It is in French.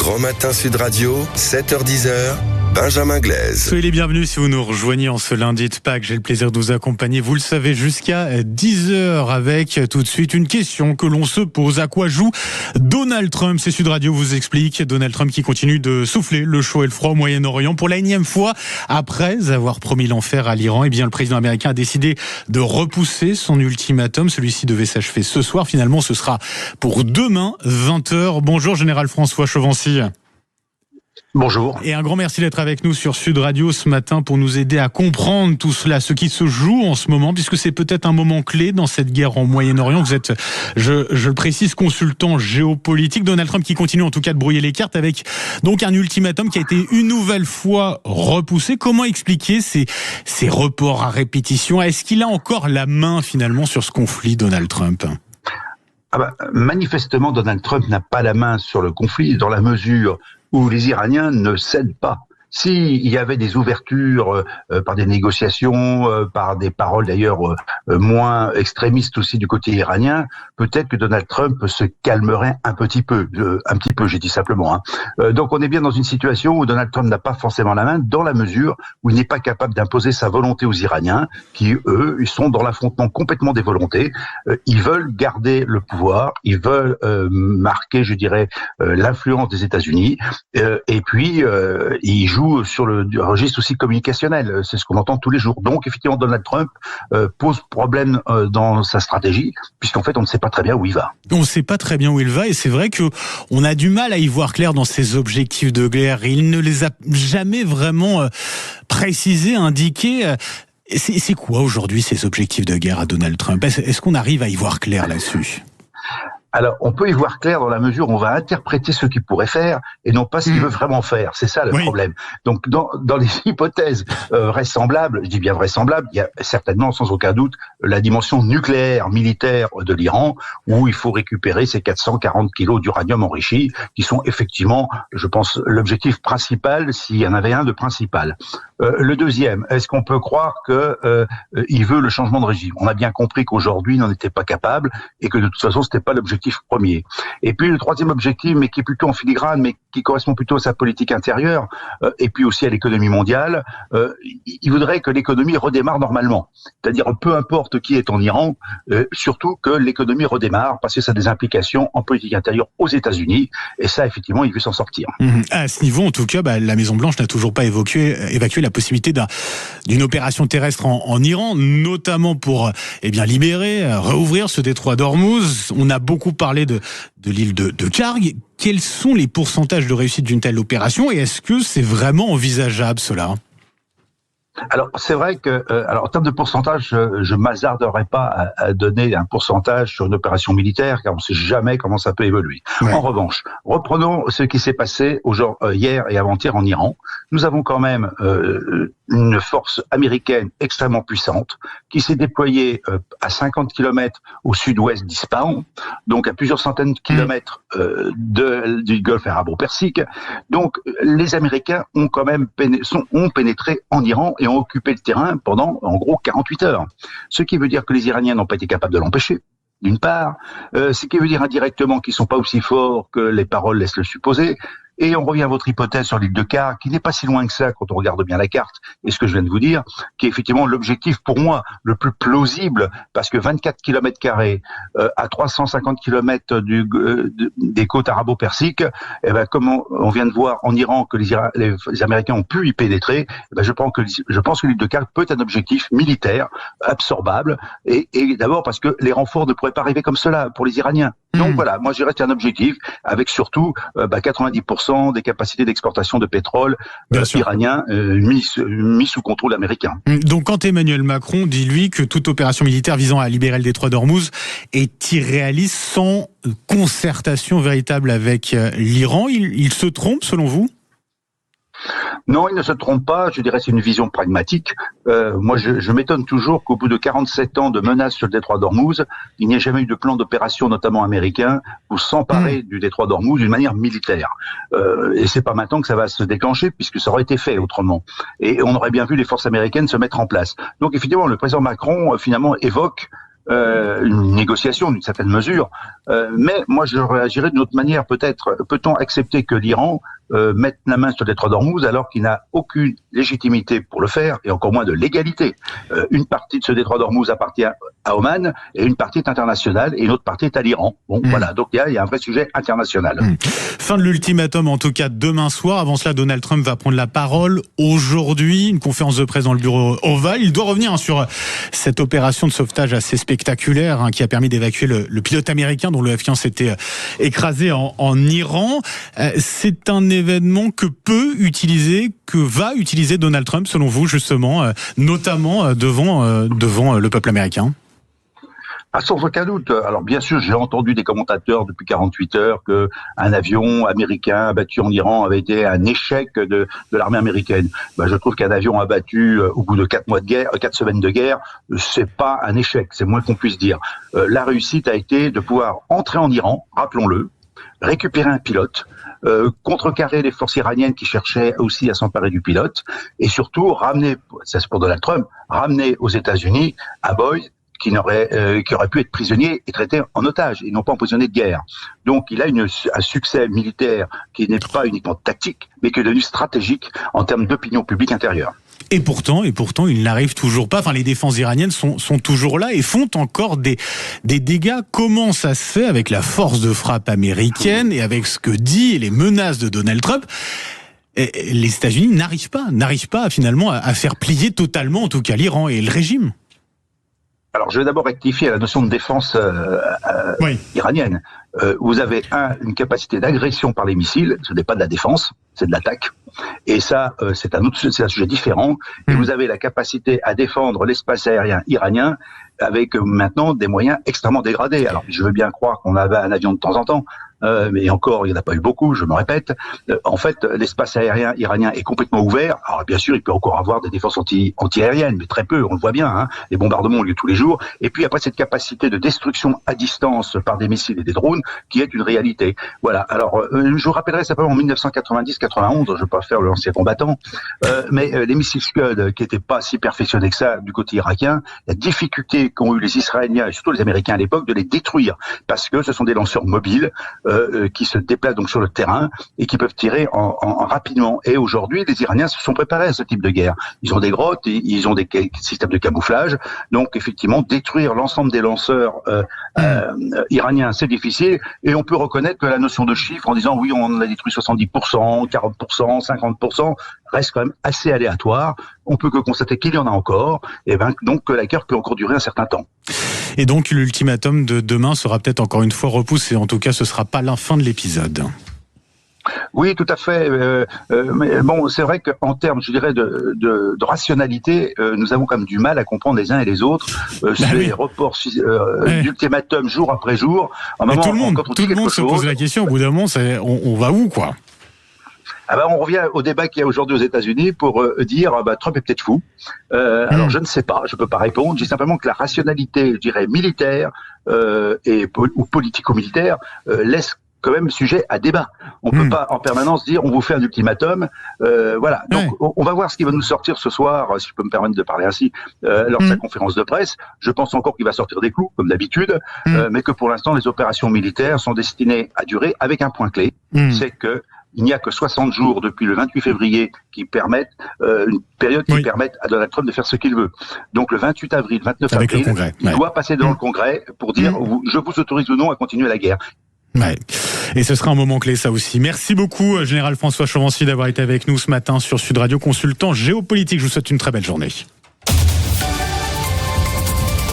Grand Matin Sud Radio, 7h-10h, Benjamin Glaise. Soyez les bienvenus si vous nous rejoignez en ce lundi de Pâques. J'ai le plaisir de vous accompagner, vous le savez, jusqu'à 10h avec tout de suite une question que l'on se pose. À quoi joue Donald Trump? C'est Sud Radio vous explique. Donald Trump qui continue de souffler le chaud et le froid au Moyen-Orient pour la énième fois. Après avoir promis l'enfer à l'Iran, eh bien, le président américain a décidé de repousser son ultimatum. Celui-ci devait s'achever ce soir. Finalement, ce sera pour demain, 20h. Bonjour, Général François Chauvency. Bonjour. Et un grand merci d'être avec nous sur Sud Radio ce matin pour nous aider à comprendre tout cela, ce qui se joue en ce moment, puisque c'est peut-être un moment clé dans cette guerre au Moyen-Orient. Vous êtes, je le précise, consultant géopolitique. Donald Trump qui continue en tout cas de brouiller les cartes avec donc un ultimatum qui a été une nouvelle fois repoussé. Comment expliquer ces reports à répétition? Est-ce qu'il a encore la main finalement sur ce conflit, Donald Trump? Manifestement, Donald Trump n'a pas la main sur le conflit dans la mesure où les Iraniens ne cèdent pas. S'il y avait des ouvertures par des négociations, par des paroles d'ailleurs moins extrémistes aussi du côté iranien, peut-être que Donald Trump se calmerait un petit peu, j'ai dit simplement. Donc on est bien dans une situation où Donald Trump n'a pas forcément la main, dans la mesure où il n'est pas capable d'imposer sa volonté aux Iraniens, qui eux, ils sont dans l'affrontement complètement des volontés. Ils veulent garder le pouvoir, ils veulent marquer, je dirais, l'influence des États-Unis, et puis ils jouent sur le registre aussi communicationnel. C'est ce qu'on entend tous les jours. Donc, effectivement, Donald Trump pose problème dans sa stratégie, puisqu'en fait, on ne sait pas très bien où il va. On ne sait pas très bien où il va, et c'est vrai que on a du mal à y voir clair dans ses objectifs de guerre. Il ne les a jamais vraiment précisés, indiqués. C'est quoi aujourd'hui ces objectifs de guerre à Donald Trump? Est-ce qu'on arrive à y voir clair là-dessus? Alors, on peut y voir clair dans la mesure où on va interpréter ce qu'il pourrait faire et non pas ce qu'il veut vraiment faire. C'est ça le problème. Donc, dans les hypothèses vraisemblables, je dis bien vraisemblables, il y a certainement, sans aucun doute, la dimension nucléaire, militaire de l'Iran, où il faut récupérer ces 440 kilos d'uranium enrichi, qui sont effectivement, je pense, l'objectif principal, s'il y en avait un de principal. Le deuxième, est-ce qu'on peut croire que il veut le changement de régime? On a bien compris qu'aujourd'hui, il n'en était pas capable et que de toute façon, c'était pas l'objectif premier. Et puis le troisième objectif, mais qui est plutôt en filigrane, mais qui correspond plutôt à sa politique intérieure, et puis aussi à l'économie mondiale, il voudrait que l'économie redémarre normalement. C'est-à-dire, peu importe qui est en Iran, surtout que l'économie redémarre, parce que ça a des implications en politique intérieure aux États-Unis, et ça, effectivement, il veut s'en sortir. À ce niveau, en tout cas, la Maison-Blanche n'a toujours pas évacué la possibilité d'une opération terrestre en Iran, notamment pour libérer, rouvrir ce détroit d'Ormuz. On a beaucoup parlé de l'île de Karg. Quels sont les pourcentages de réussite d'une telle opération et est-ce que c'est vraiment envisageable cela ? Alors, c'est vrai que, en termes de pourcentage, je m'hasarderais pas à donner un pourcentage sur une opération militaire, car on ne sait jamais comment ça peut évoluer. Ouais. En revanche, reprenons ce qui s'est passé hier et avant-hier en Iran. Nous avons quand même une force américaine extrêmement puissante qui s'est déployée à 50 km au sud-ouest d'Ispahan, donc à plusieurs centaines de kilomètres du golfe arabo-persique. Donc, les Américains ont quand même pénétré en Iran et ont occupé le terrain pendant, en gros, 48 heures. Ce qui veut dire que les Iraniens n'ont pas été capables de l'empêcher, d'une part. Ce qui veut dire indirectement qu'ils ne sont pas aussi forts que les paroles laissent le supposer. Et on revient à votre hypothèse sur l'île de Karg, qui n'est pas si loin que ça quand on regarde bien la carte, et ce que je viens de vous dire, qui est effectivement l'objectif pour moi le plus plausible, parce que 24 km² à 350 km des côtes arabo-persiques, comme on vient de voir en Iran que les Américains ont pu y pénétrer, je pense que l'île de Karg peut être un objectif militaire absorbable, et d'abord parce que les renforts ne pourraient pas arriver comme cela pour les Iraniens. Donc voilà, moi je dirais que c'est un objectif avec surtout 90% des capacités d'exportation de pétrole iranien mis sous contrôle américain. Donc quand Emmanuel Macron dit lui que toute opération militaire visant à libérer le détroit d'Ormuz est irréaliste sans concertation véritable avec l'Iran, il se trompe selon vous ? Non, il ne se trompe pas. Je dirais que c'est une vision pragmatique. Moi, je m'étonne toujours qu'au bout de 47 ans de menaces sur le détroit d'Ormuz, il n'y ait jamais eu de plan d'opération, notamment américain, pour s'emparer du détroit d'Ormuz d'une manière militaire. Et c'est pas maintenant que ça va se déclencher, puisque ça aurait été fait autrement. Et on aurait bien vu les forces américaines se mettre en place. Donc, effectivement, le président Macron, finalement, évoque une négociation d'une certaine mesure. Mais moi, je réagirais d'une autre manière. Peut-être peut-on accepter que l'Iran mette la main sur le détroit d'Ormuz alors qu'il n'a aucune légitimité pour le faire et encore moins de légalité. Une partie de ce détroit d'Ormuz appartient à Oman et une partie est internationale et une autre partie est à l'Iran. Bon, voilà. Donc il y a un vrai sujet international. Fin de l'ultimatum, en tout cas demain soir. Avant cela, Donald Trump va prendre la parole aujourd'hui. Une conférence de presse dans le bureau Oval. Il doit revenir sur cette opération de sauvetage assez spectaculaire qui a permis d'évacuer le pilote américain dont le F-15 s'était écrasé en Iran. C'est un événement que va utiliser Donald Trump, selon vous, justement, notamment devant le peuple américain? Sans aucun doute. Alors bien sûr, j'ai entendu des commentateurs depuis 48 heures que un avion américain abattu en Iran avait été un échec de l'armée américaine. Je trouve qu'un avion abattu au bout de 4 semaines de guerre, c'est pas un échec, c'est moins qu'on puisse dire. La réussite a été de pouvoir entrer en Iran, rappelons-le, récupérer un pilote, contrecarrer les forces iraniennes qui cherchaient aussi à s'emparer du pilote, et surtout ramener, ça c'est pour Donald Trump, ramener aux États-Unis un boy qui aurait pu être prisonnier et traité en otage, et non pas en prisonnier de guerre. Donc il a un succès militaire qui n'est pas uniquement tactique, mais qui est devenu stratégique en termes d'opinion publique intérieure. Et pourtant, il n'arrive toujours pas. Enfin, les défenses iraniennes sont toujours là et font encore des dégâts. Comment ça se fait avec la force de frappe américaine et avec ce que dit et les menaces de Donald Trump? Les États-Unis n'arrivent pas finalement à faire plier totalement, en tout cas, l'Iran et le régime. Alors, je vais d'abord rectifier la notion de défense iranienne. Vous avez une capacité d'agression par les missiles, ce n'est pas de la défense, c'est de l'attaque. Et ça, c'est un sujet différent. Et vous avez la capacité à défendre l'espace aérien iranien avec maintenant des moyens extrêmement dégradés. Alors, je veux bien croire qu'on avait un avion de temps en temps, mais encore, il n'y en a pas eu beaucoup, je me répète. En fait, l'espace aérien iranien est complètement ouvert. Alors, bien sûr, il peut encore avoir des défenses anti-aériennes, mais très peu, on le voit bien, hein. Les bombardements ont lieu tous les jours. Et puis, après, cette capacité de destruction à distance par des missiles et des drones, qui est une réalité. Voilà. Alors, je vous rappellerai simplement en 1990-91, je ne vais pas faire l'ancien combattant, mais les missiles Scud, qui n'étaient pas si perfectionnés que ça du côté irakien, la difficulté qu'ont eu les Israéliens et surtout les Américains à l'époque de les détruire, parce que ce sont des lanceurs mobiles qui se déplacent donc sur le terrain et qui peuvent tirer en rapidement. Et aujourd'hui, les Iraniens se sont préparés à ce type de guerre. Ils ont des grottes, ils ont des systèmes de camouflage. Donc, effectivement, détruire l'ensemble des lanceurs iraniens, c'est difficile. Et on peut reconnaître que la notion de chiffre, en disant oui, on en a détruit 70%, 40%, 50%, reste quand même assez aléatoire. On peut que constater qu'il y en a encore, et donc que la guerre peut encore durer un certain temps. Et donc l'ultimatum de demain sera peut-être encore une fois repoussé. En tout cas, ce sera pas la fin de l'épisode. Oui, tout à fait. Mais bon, c'est vrai qu'en termes, je dirais, de rationalité, nous avons quand même du mal à comprendre les uns et les autres ces reports d'ultimatum jour après jour. Mais tout le monde se pose la question. Au bout d'un moment, on va où, quoi? On revient au débat qu'il y a aujourd'hui aux États-Unis pour dire Trump est peut-être fou. Alors je ne sais pas, je peux pas répondre. Je dis simplement que la rationalité, je dirais militaire ou politico-militaire laisse quand même sujet à débat. On peut pas en permanence dire on vous fait un ultimatum. Voilà. Donc on va voir ce qui va nous sortir ce soir, si je peux me permettre de parler ainsi, lors de sa conférence de presse. Je pense encore qu'il va sortir des clous, comme d'habitude, mais que pour l'instant les opérations militaires sont destinées à durer avec un point clé, c'est que il n'y a que 60 jours depuis le 28 février qui permettent, une période qui permette à Donald Trump de faire ce qu'il veut. Donc le 28 avril, 29 avril, il doit passer devant le Congrès pour dire je vous autorise ou non à continuer la guerre. Ouais. Et ce sera un moment clé, ça aussi. Merci beaucoup, Général François Chauvency, d'avoir été avec nous ce matin sur Sud Radio, consultant géopolitique. Je vous souhaite une très belle journée.